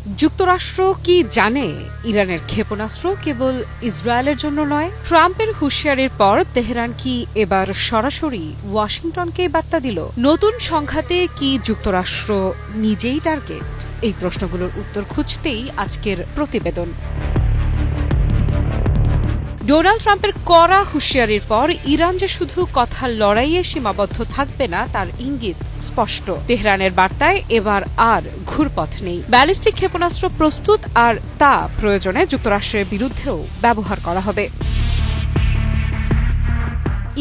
যুক্তরাষ্ট্র কি জানে ইরানের ক্ষেপণাস্ত্র কেবল ইসরায়েলের জন্য নয়? ট্রাম্পের হুঁশিয়ারির পর তেহরান কি এবার সরাসরি ওয়াশিংটনকে বার্তা দিল? নতুন সংঘাতে কি যুক্তরাষ্ট্র নিজেই টার্গেট? এই প্রশ্নগুলোর উত্তর খুঁজতেই আজকের প্রতিবেদন। ডোনাল্ড ট্রাম্পের কড়া হুঁশিয়ারির পর ইরান যে শুধু কথার লড়াইয়ে সীমাবদ্ধ থাকবে না তার ইঙ্গিত স্পষ্ট। তেহরানের বার্তায় এবার আর ঘুরপথ নেই। ব্যালিস্টিক ক্ষেপণাস্ত্র প্রস্তুত, আর তা প্রয়োজনে যুক্তরাষ্ট্রের বিরুদ্ধেও ব্যবহার করা হবে।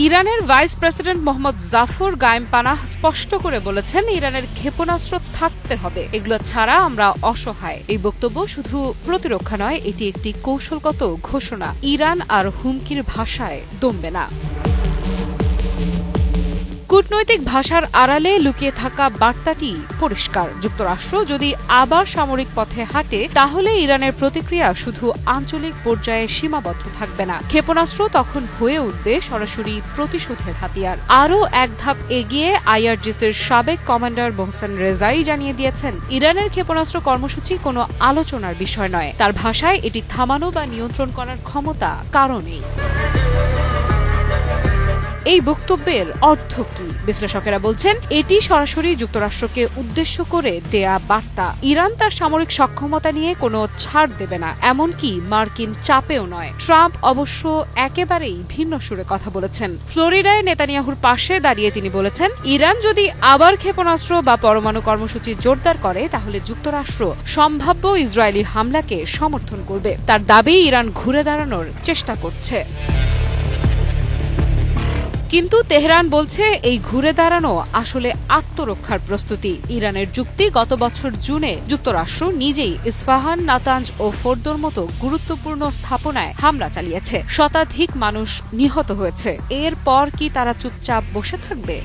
ইরানের ভাইস প্রেসিডেন্ট মোহাম্মদ জাফর গায়েম পানাহ স্পষ্ট করে বলেছেন, ইরানের ক্ষেপণাস্ত্র থাকতে হবে, এগুলো ছাড়া আমরা অসহায়। এই বক্তব্য শুধু প্রতিরক্ষা নয়, এটি একটি কৌশলগত ঘোষণা। ইরান আর হুমকির ভাষায় দমবে না। কূটনৈতিক ভাষার আড়ালে লুকিয়ে থাকা বার্তাটি পরিষ্কার। যুক্তরাষ্ট্র যদি আবার সামরিক পথে হাঁটে, তাহলে ইরানের প্রতিক্রিয়া শুধু আঞ্চলিক পর্যায়ে সীমাবদ্ধ থাকবে না। ক্ষেপণাস্ত্র তখন হয়ে উঠবে সরাসরি প্রতিশোধের হাতিয়ার। আরও এক ধাপ এগিয়ে আইআরজিসির সাবেক কমান্ডার মোহসেন রেজাই জানিয়ে দিয়েছেন, ইরানের ক্ষেপণাস্ত্র কর্মসূচি কোনো আলোচনার বিষয় নয়। তার ভাষায় এটি থামানো বা নিয়ন্ত্রণ করার ক্ষমতা কারও নেই। এই বক্তব্যের অর্থ কি? বিশ্লেষকেরা বলছেন, এটি সরাসরি যুক্তরাষ্ট্রকে উদ্দেশ্য করে দেয়া বার্তা। ইরান তার সামরিক সক্ষমতা নিয়ে কোনো ছাড় দেবে না, এমনকি মার্কিন চাপেও নয়। ট্রাম্প অবশ্য একেবারেই ভিন্ন সুরে কথা বলেছেন। ফ্লোরিডায় নেতানিয়াহুর পাশে দাঁড়িয়ে তিনি বলেছেন, ইরান যদি আবার ক্ষেপণাস্ত্র বা পরমাণু কর্মসূচি জোরদার করে, তাহলে যুক্তরাষ্ট্র সম্ভাব্য ইসরায়েলি হামলাকে সমর্থন করবে। তার দাবি, ইরান ঘুরে দাঁড়ানোর চেষ্টা করছে। কিন্তু তেহরান বলছে, এই ঘুরে দাঁড়ানো আসলে আত্মরক্ষার প্রস্তুতি। ইরানের যুক্তি, গত বছর জুনে যুক্তরাষ্ট্র নিজেই ইস্পাহান, নাতাঞ্জ ও ফোর্দোর মতো গুরুত্বপূর্ণ স্থাপনায় হামলা চালিয়েছে। শতাধিক মানুষ নিহত হয়েছে। এরপর কি তারা চুপচাপ বসে থাকবে?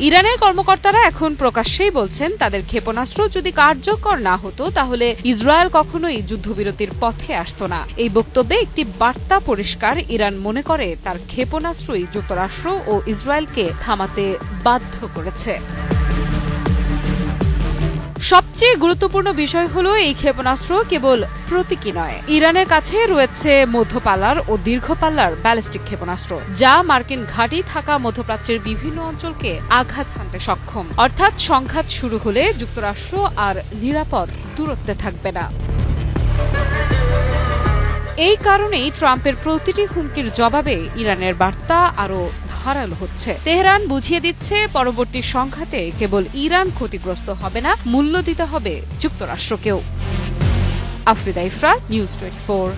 ইরানের কর্মকর্তারা এখন প্রকাশ্যেই বলছেন, তাদের ক্ষেপণাস্ত্র যদি কার্যকর না হতো, তাহলে ইসরায়েল কখনোই যুদ্ধবিরতির পথে আসতো না। এই বক্তব্যে একটি বার্তা পরিষ্কার, ইরান মনে করে তার ক্ষেপণাস্ত্রই যুক্তরাষ্ট্র ও ইসরায়েলকে থামাতে বাধ্য করেছে। সবচেয়ে গুরুত্বপূর্ণ বিষয় হলো, এই ক্ষেপণাস্ত্র কেবল প্রতীকী নয়। ইরানের কাছে রয়েছে মধ্যপাল্লার ও দীর্ঘপাল্লার ব্যালিস্টিক ক্ষেপণাস্ত্র, যা মার্কিন ঘাঁটি থাকা মধ্যপ্রাচ্যের বিভিন্ন অঞ্চলকে আঘাত হানতে সক্ষম। অর্থাৎ সংঘাত শুরু হলে যুক্তরাষ্ট্র আর নিরাপদ দূরত্বে থাকবে না। এই কারণেই ট্রাম্পের প্রতিটি হুমকির জবাবে ইরানের বার্তা আরও ধারালো হচ্ছে। তেহরান বুঝিয়ে দিচ্ছে, পরবর্তী সংঘাতে কেবল ইরান ক্ষতিগ্রস্ত হবে না, মূল্য দিতে হবে যুক্তরাষ্ট্রকেও। আফরিদা ইফরা, নিউজ 24।